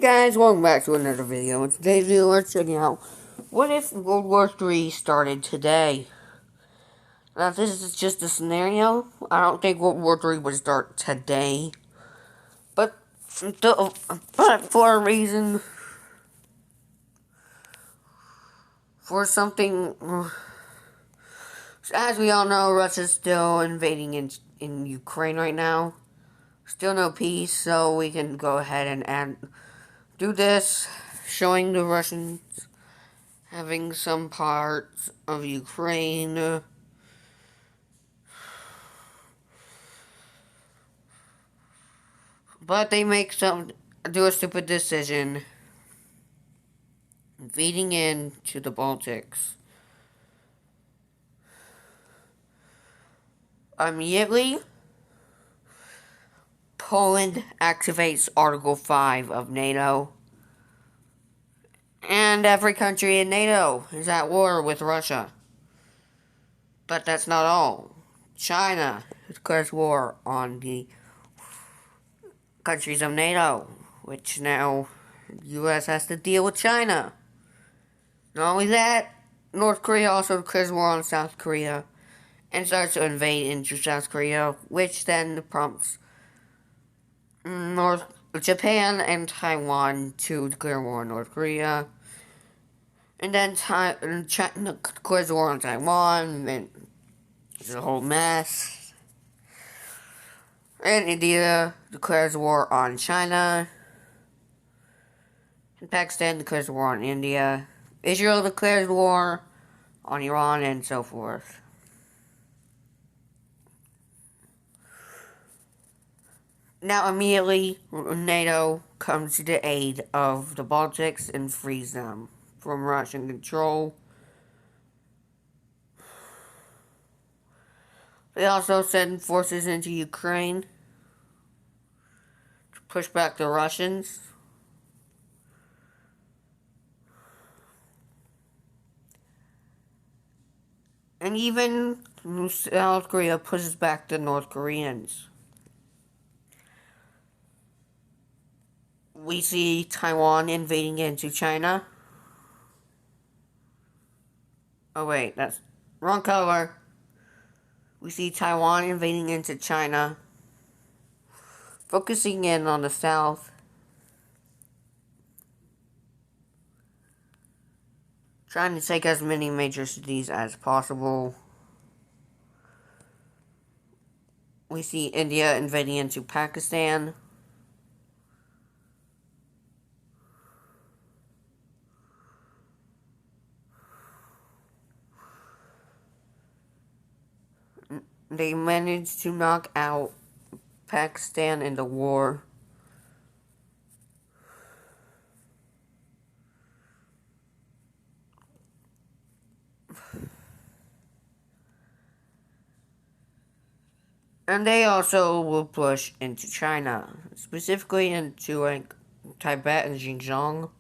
Guys, welcome back to another video. In today's video, we're checking out what if World War III started today. Now, this is just a scenario. I don't think World War III would start today, but for a reason, for something. As we all know, Russia's still invading in Ukraine right now. Still no peace, so we can go ahead and do this, showing the Russians having some parts of Ukraine. But they do a stupid decision, invading into the Baltics. Immediately, Poland activates Article 5 of NATO. And every country in NATO is at war with Russia. But that's not all. China declares war on the countries of NATO, which now the U.S. has to deal with China. Not only that, North Korea also declares war on South Korea and starts to invade into South Korea, which then prompts Japan and Taiwan to declare war on North Korea. And then China declares war on Taiwan, and then it's a whole mess. And India declares war on China. And Pakistan declares war on India. Israel declares war on Iran, and so forth. Now, immediately, NATO comes to the aid of the Baltics and frees them from Russian control. They also send forces into Ukraine to push back the Russians. And even South Korea pushes back the North Koreans. We see Taiwan invading into China. Oh wait, that's wrong color. We see Taiwan invading into China, focusing in on the south, trying to take as many major cities as possible. We see India invading into Pakistan. They managed to knock out Pakistan in the war. And they also will push into China, specifically into Tibet and Xinjiang.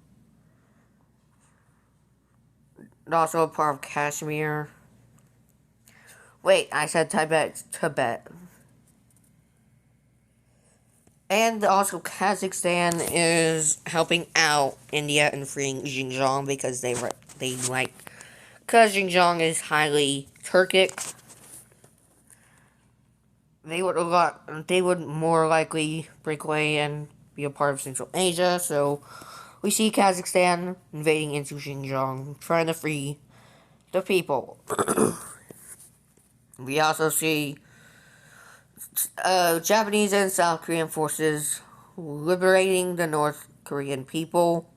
And also a part of Kashmir. Wait, I said Tibet. And also Kazakhstan is helping out India in freeing Xinjiang because because Xinjiang is highly Turkic. They would more likely break away and be a part of Central Asia, so we see Kazakhstan invading into Xinjiang, trying to free the people. We also see Japanese and South Korean forces liberating the North Korean people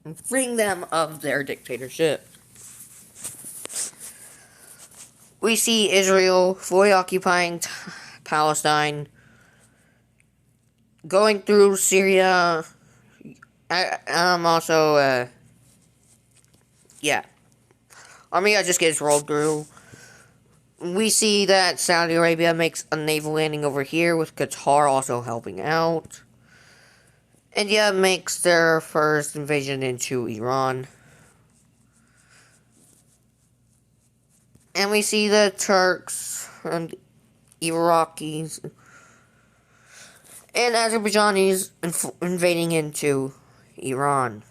and freeing them of their dictatorship. We see Israel fully occupying Palestine, going through Syria. Armenia just gets rolled through. We see that Saudi Arabia makes a naval landing over here, with Qatar also helping out. India makes their first invasion into Iran. And we see the Turks and Iraqis and Azerbaijanis invading into Iran.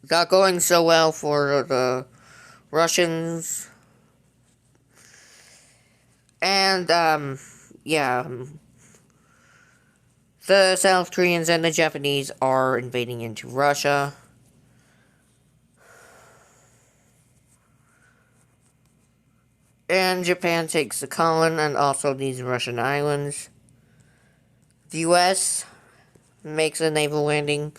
Not going so well for the Russians. And, yeah. The South Koreans and the Japanese are invading into Russia. And Japan takes the colon and also these Russian islands. The U.S. makes a naval landing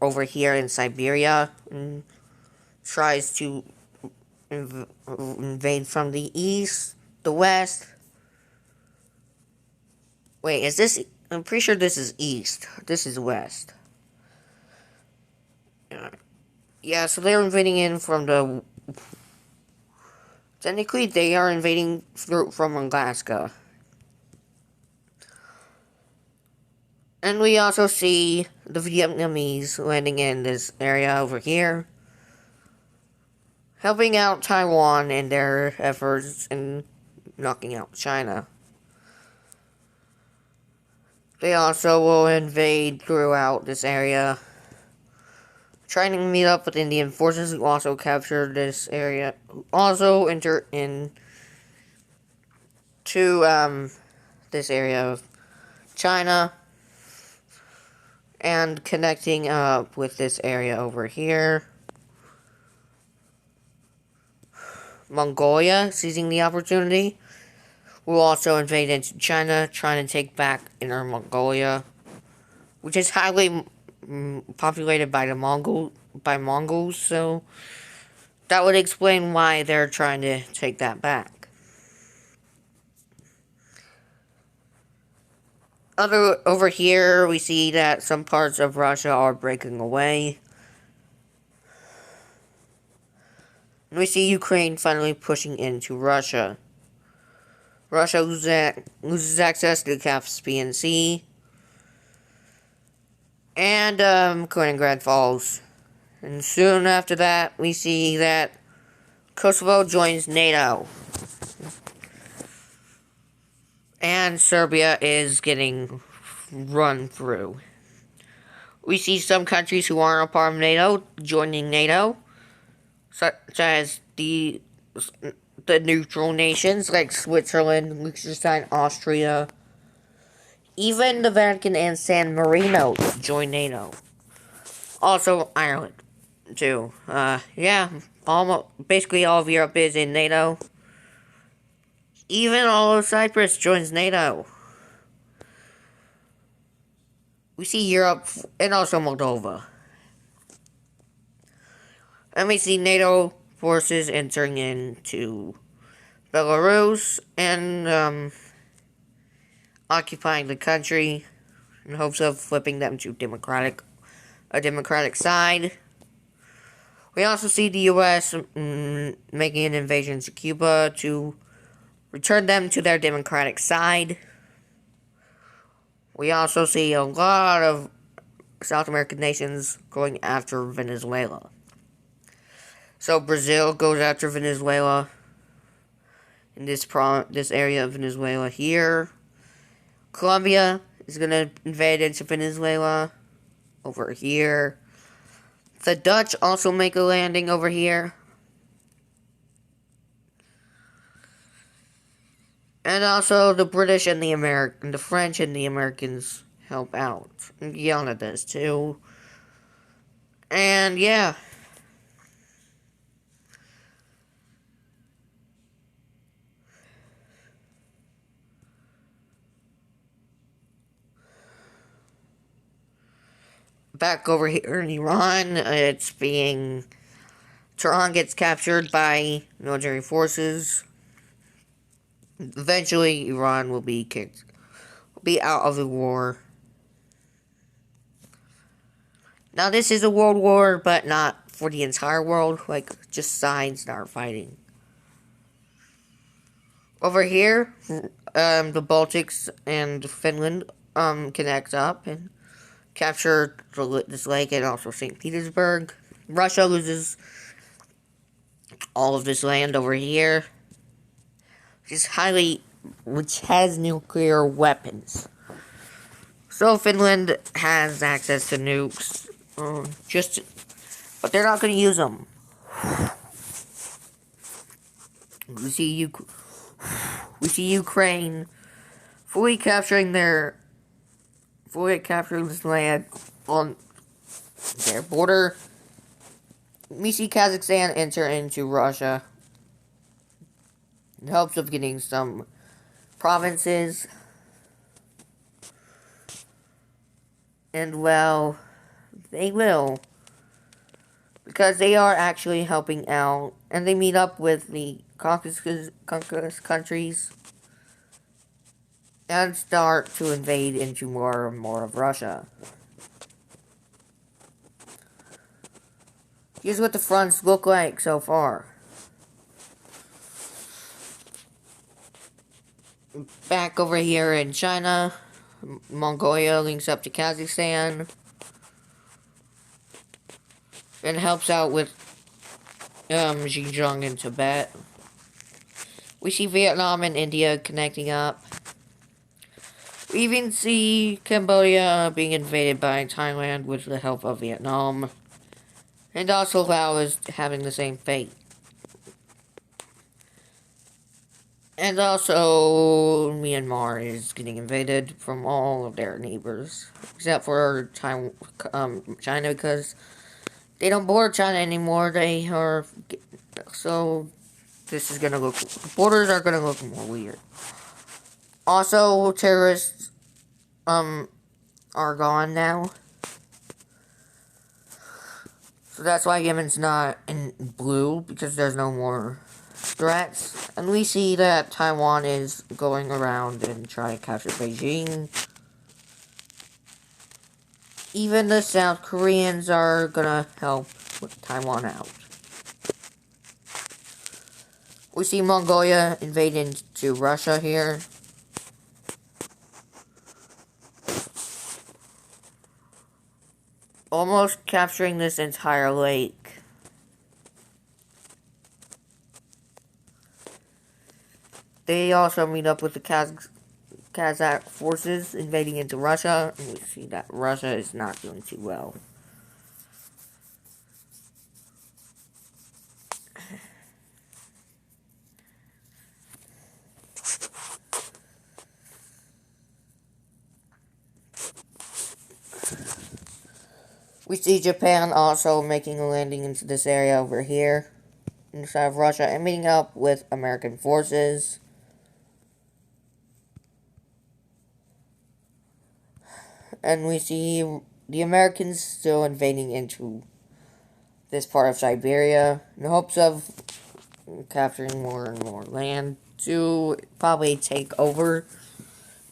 over here in Siberia and tries to invade from the east, the west. Wait, is this? I'm pretty sure this is east. This is west. Yeah, so they're invading in from the. Technically, they are invading from Alaska. And we also see the Vietnamese landing in this area over here, helping out Taiwan in their efforts in knocking out China. They also will invade throughout this area, trying to meet up with Indian forces who also captured this area, who also enter in to this area of China, and connecting up with this area over here. Mongolia, seizing the opportunity, will also invade into China, trying to take back Inner Mongolia, which is highly populated by the Mongols, so that would explain why they're trying to take that back. Over here, we see that some parts of Russia are breaking away. And we see Ukraine finally pushing into Russia. Russia loses access to the Caspian Sea. And Kaliningrad falls. And soon after that, we see that Kosovo joins NATO. And Serbia is getting run through. We see some countries who aren't a part of NATO joining NATO, such as the neutral nations like Switzerland, Liechtenstein, Austria. Even the Vatican and San Marino join NATO. Also Ireland, too. Yeah, basically all of Europe is in NATO. Even all of Cyprus joins NATO. We see Europe and also Moldova. And we see NATO forces entering into Belarus and occupying the country in hopes of flipping them to a democratic side. We also see the U.S. Making an invasion to Cuba to return them to their democratic side. We also see a lot of South American nations going after Venezuela. So Brazil goes after Venezuela in this area of Venezuela here. Colombia is going to invade into Venezuela over here. The Dutch also make a landing over here. And also the British and the French and the Americans help out. And Guyana does too. And yeah. Back over here in Iran, Tehran gets captured by military forces. Eventually, Iran will be out of the war. Now, this is a world war, but not for the entire world, like just sides that are fighting. Over here, the Baltics and Finland connect up and capture this lake and also St. Petersburg. Russia loses all of this land over here, which has nuclear weapons. So Finland has access to nukes, but they're not going to use them. We see Ukraine fully capturing this land on their border. We see Kazakhstan enter into Russia in hopes of getting some provinces. And well, they will. Because they are actually helping out. And they meet up with the Caucasus countries. And start to invade into more and more of Russia. Here's what the fronts look like so far. Back over here in China, Mongolia links up to Kazakhstan. And helps out with Xinjiang and Tibet. We see Vietnam and India connecting up. We even see Cambodia being invaded by Thailand with the help of Vietnam. And also Laos having the same fate. And also Myanmar is getting invaded from all of their neighbors. Except for China, because they don't border China anymore. They are... So, this is gonna look... Borders are gonna look more weird. Also, terrorists, are gone now. So that's why Yemen's not in blue, because there's no more threats. And we see that Taiwan is going around and trying to capture Beijing. Even the South Koreans are gonna help with Taiwan out. We see Mongolia invading to Russia here. Almost capturing this entire lake. They also meet up with the Kazakh forces invading into Russia. And we see that Russia is not doing too well. We see Japan also making a landing into this area over here, inside of Russia, and meeting up with American forces. And we see the Americans still invading into this part of Siberia, in hopes of capturing more and more land to probably take over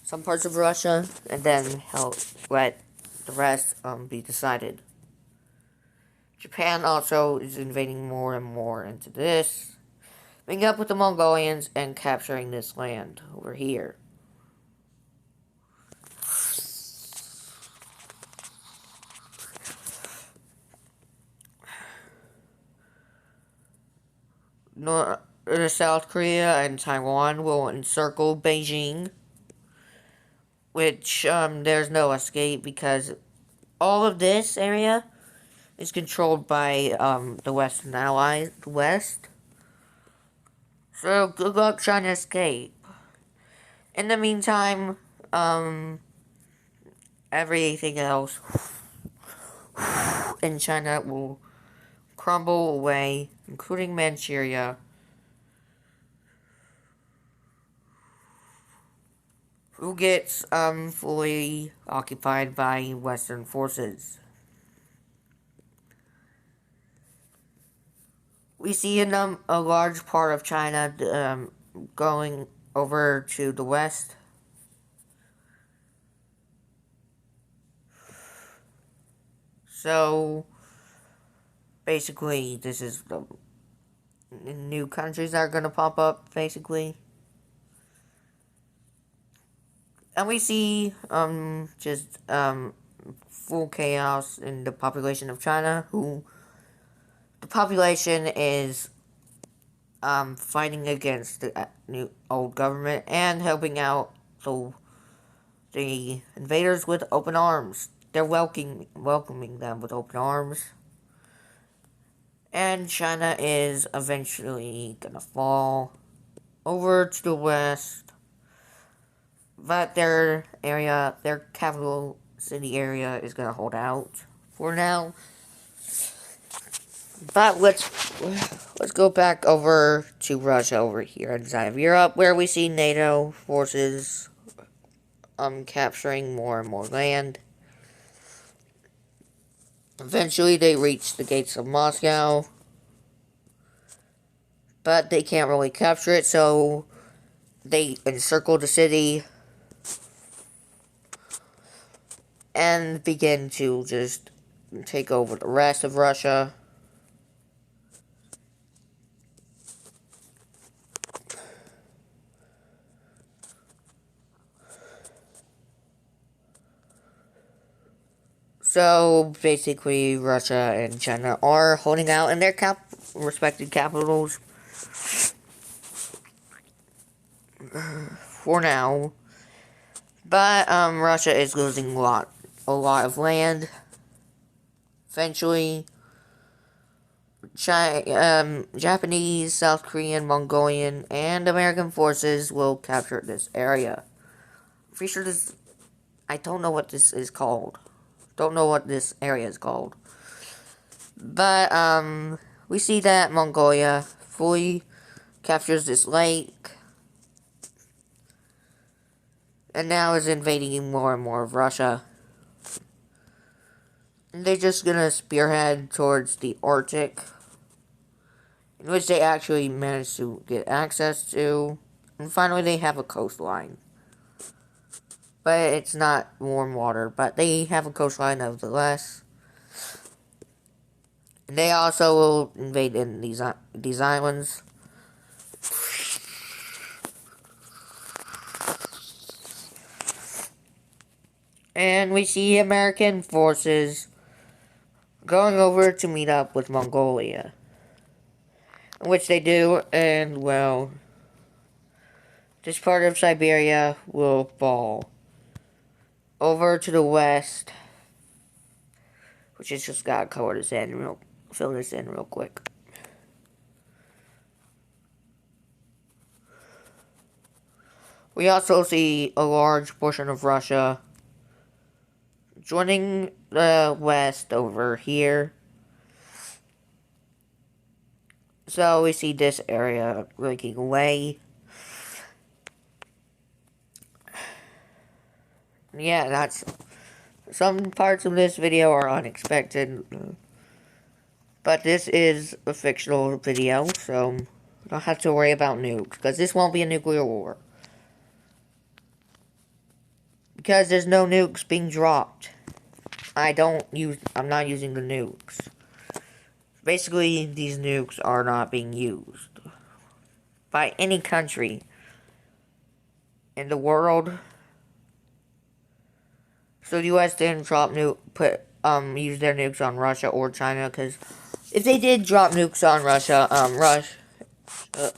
some parts of Russia, and then help let the rest be decided. Japan also is invading more and more into this, meeting up with the Mongolians and capturing this land over here. South Korea and Taiwan will encircle Beijing, which there's no escape because all of this area is controlled by the Western allies, the West. So good luck trying to escape. In the meantime, everything else in China will crumble away, including Manchuria, who gets fully occupied by Western forces. We see a large part of China going over to the west. So, basically, this is the new countries that are going to pop up, basically. And we see, just, full chaos in the population of China, the population is, fighting against the new old government and helping out the the invaders with open arms. They're welcoming them with open arms. And China is eventually gonna fall over to the west. But their area, their capital city area, is gonna hold out for now. But let's go back over to Russia over here inside of Europe, where we see NATO forces capturing more and more land. Eventually, they reach the gates of Moscow, but they can't really capture it, so they encircle the city and begin to just take over the rest of Russia. So basically, Russia and China are holding out in their respective capitals for now. But Russia is losing a lot of land. Eventually, Japanese, South Korean, Mongolian, and American forces will capture this area. I'm pretty sure this. I don't know what this is called. Don't know what this area is called. But we see that Mongolia fully captures this lake, and now is invading more and more of Russia. And they're just gonna spearhead towards the Arctic, in which they actually managed to get access to. And finally, they have a coastline. But it's not warm water, but they have a coastline nevertheless. And they also will invade in these islands. And we see American forces going over to meet up with Mongolia. Which they do, and well, this part of Siberia will fall over to the west, which is just gotta color this in fill this in real quick. We also see a large portion of Russia joining the west over here. So we see this area breaking away. Yeah, that's... Some parts of this video are unexpected. But this is a fictional video, so don't have to worry about nukes. Because this won't be a nuclear war. Because there's no nukes being dropped. I'm not using the nukes. Basically, these nukes are not being used by any country in the world. So the U.S. didn't use their nukes on Russia or China, because if they did drop nukes on Russia,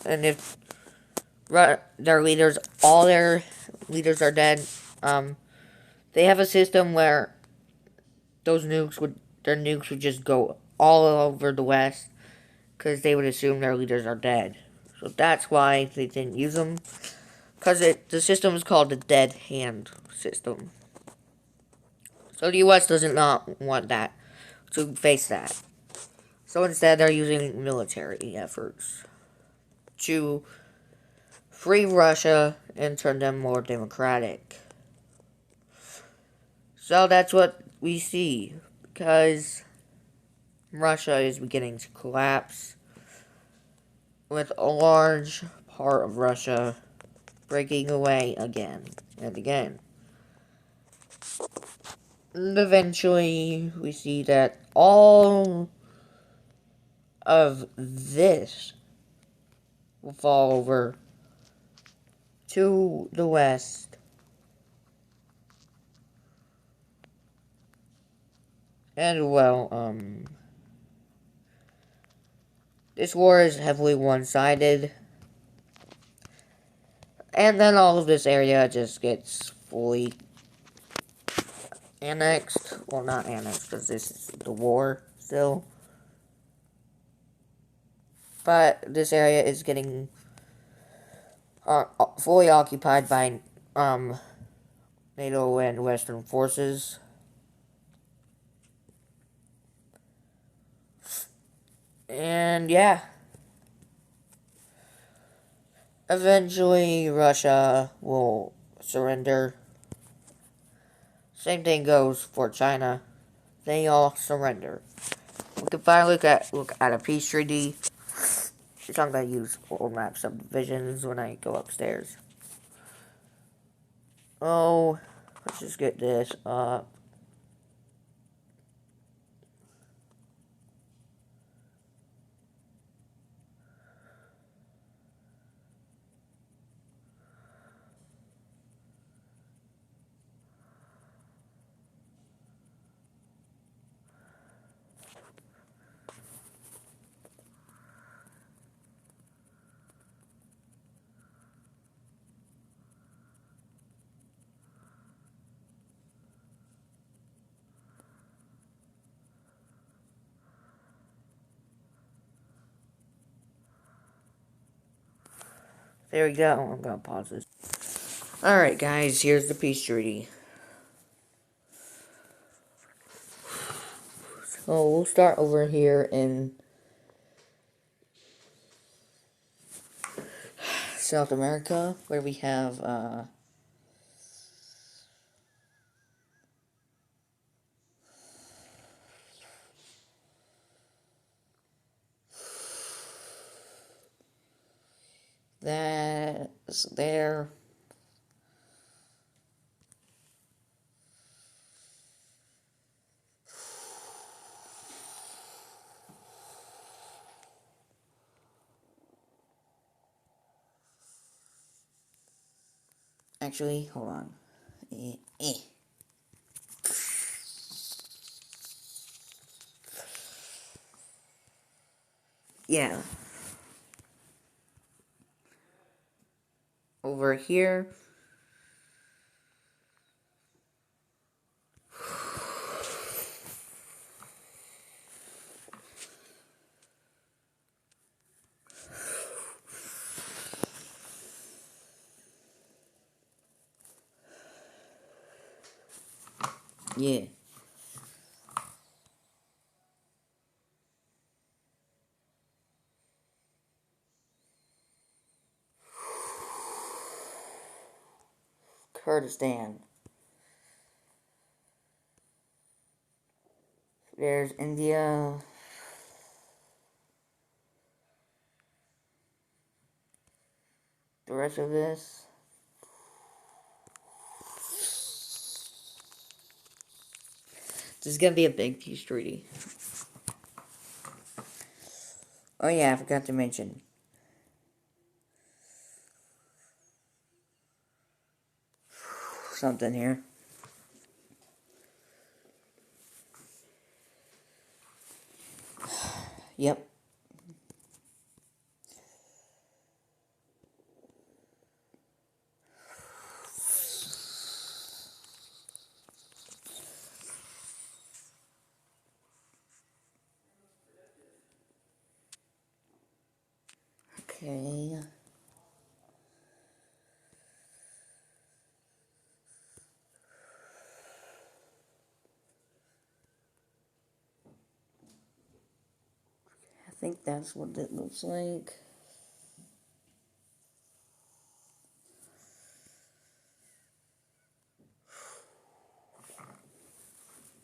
and if all their leaders are dead, they have a system where their nukes would just go all over the West, because they would assume their leaders are dead. So that's why they didn't use them, because the system is called the dead hand system. So the U.S. does not want to face that. So instead, they're using military efforts to free Russia and turn them more democratic. So that's what we see, because Russia is beginning to collapse, with a large part of Russia breaking away again and again. And eventually, we see that all of this will fall over to the west. And, well, this war is heavily one-sided. And then all of this area just gets fully annexed. Well, not annexed, because this is the war still. But this area is getting fully occupied by NATO and Western forces. And yeah, eventually Russia will surrender. Same thing goes for China. They all surrender. We can finally look at a peace treaty. Which I'm gonna use old map subdivisions when I go upstairs. Oh, let's just get this up. There we go. I'm gonna pause this. Alright, guys, here's the peace treaty. So we'll start over here in South America, where we have that's there. Actually, hold on. Yeah. Over here. Yeah. Kurdistan. There's India. The rest of this. This is gonna be a big peace treaty. Oh yeah, I forgot to mention. Something here. Yep. Okay. I think that's what it looks like.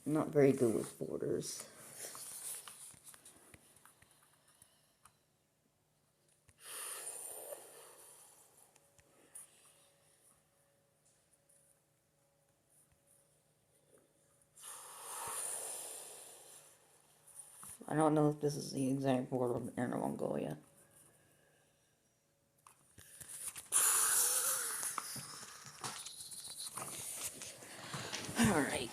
I'm not very good with borders. I don't know if this is the exact border of Inner Mongolia. Alright.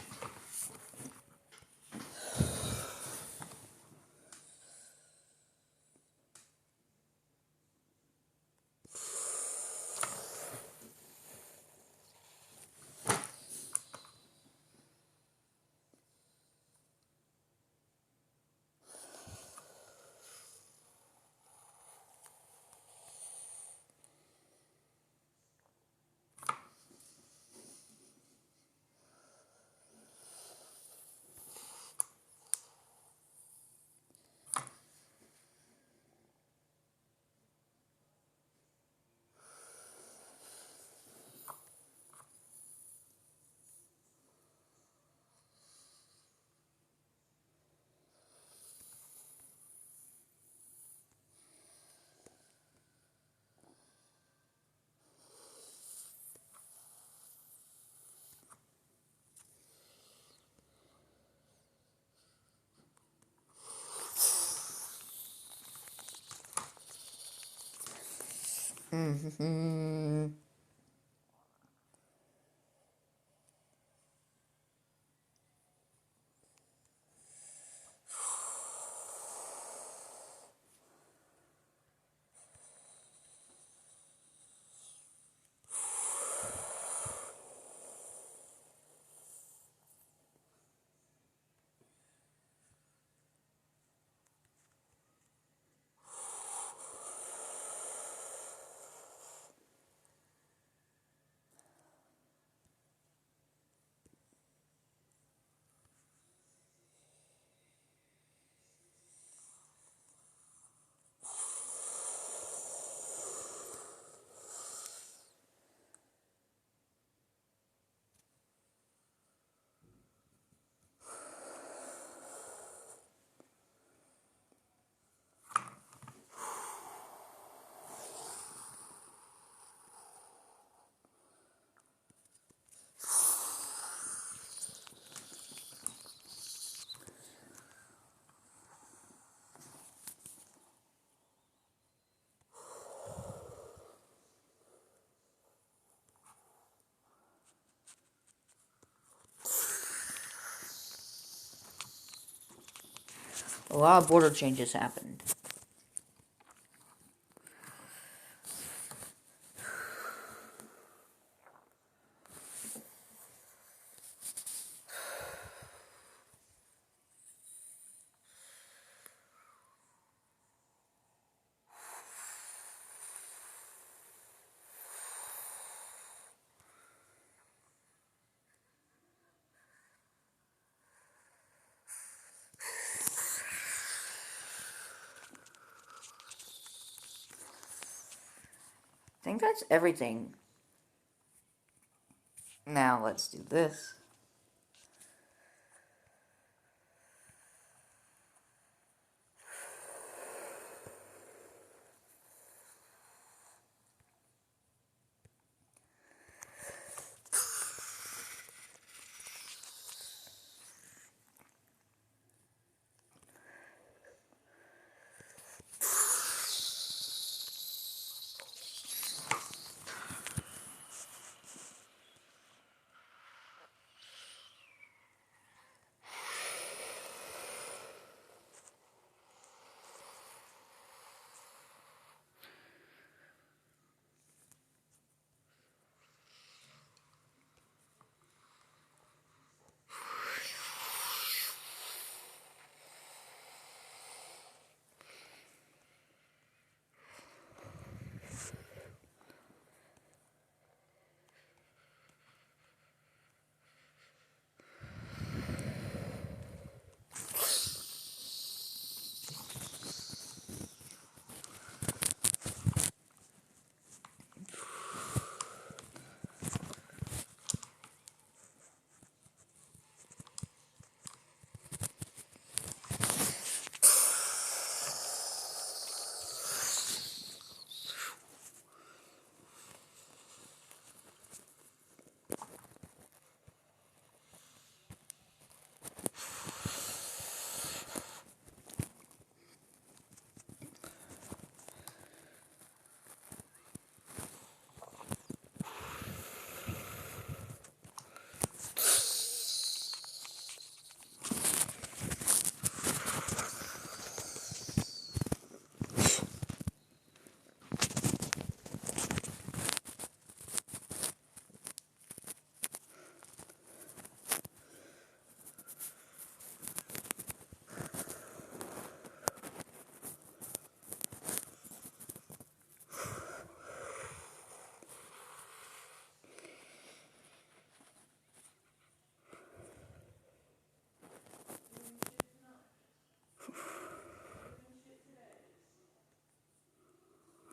A lot of border changes happened. I think that's everything. Now let's do this.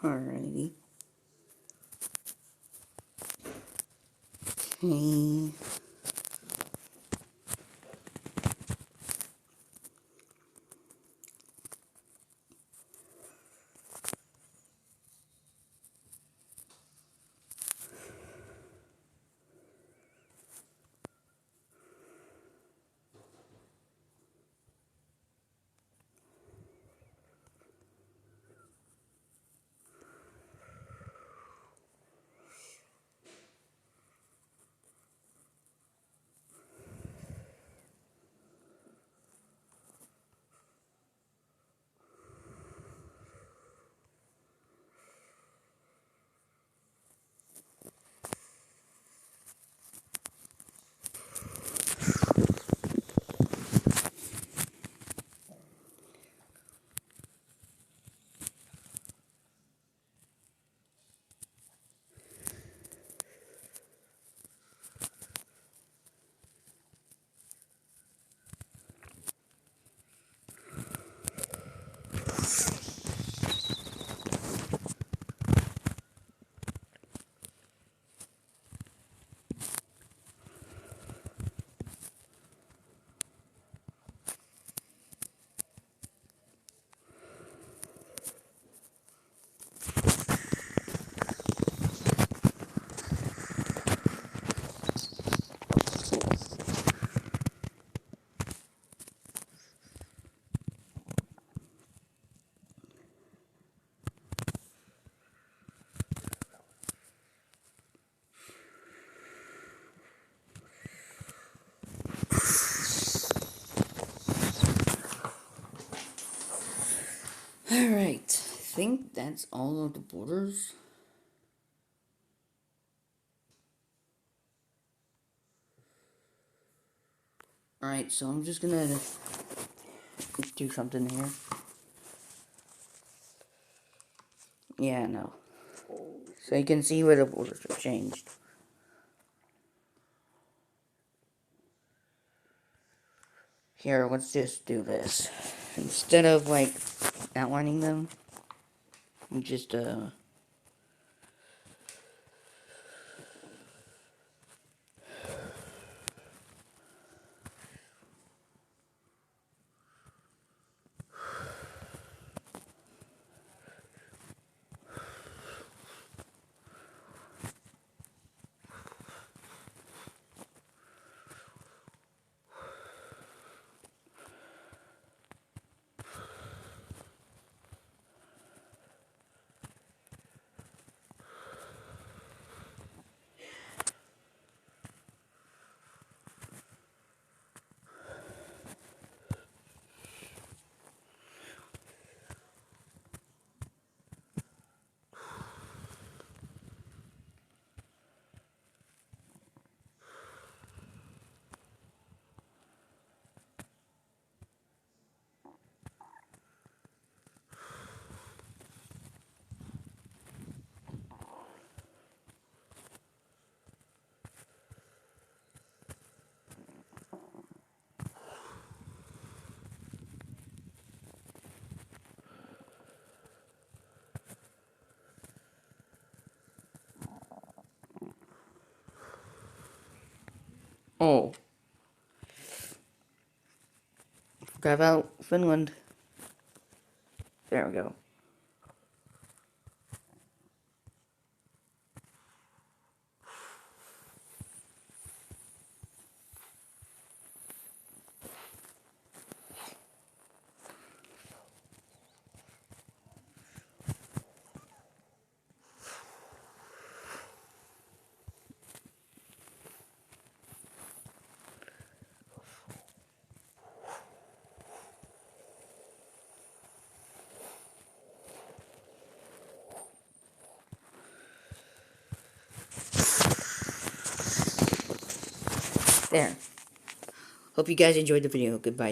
Alrighty. Okay. that's all of the borders. Alright, so I'm just gonna do something here. Yeah, no. So you can see where the borders have changed. Here, let's just do this. Instead of, like, outlining them, we just, oh. Forgot about Finland. There we go. There. Hope you guys enjoyed the video. Goodbye.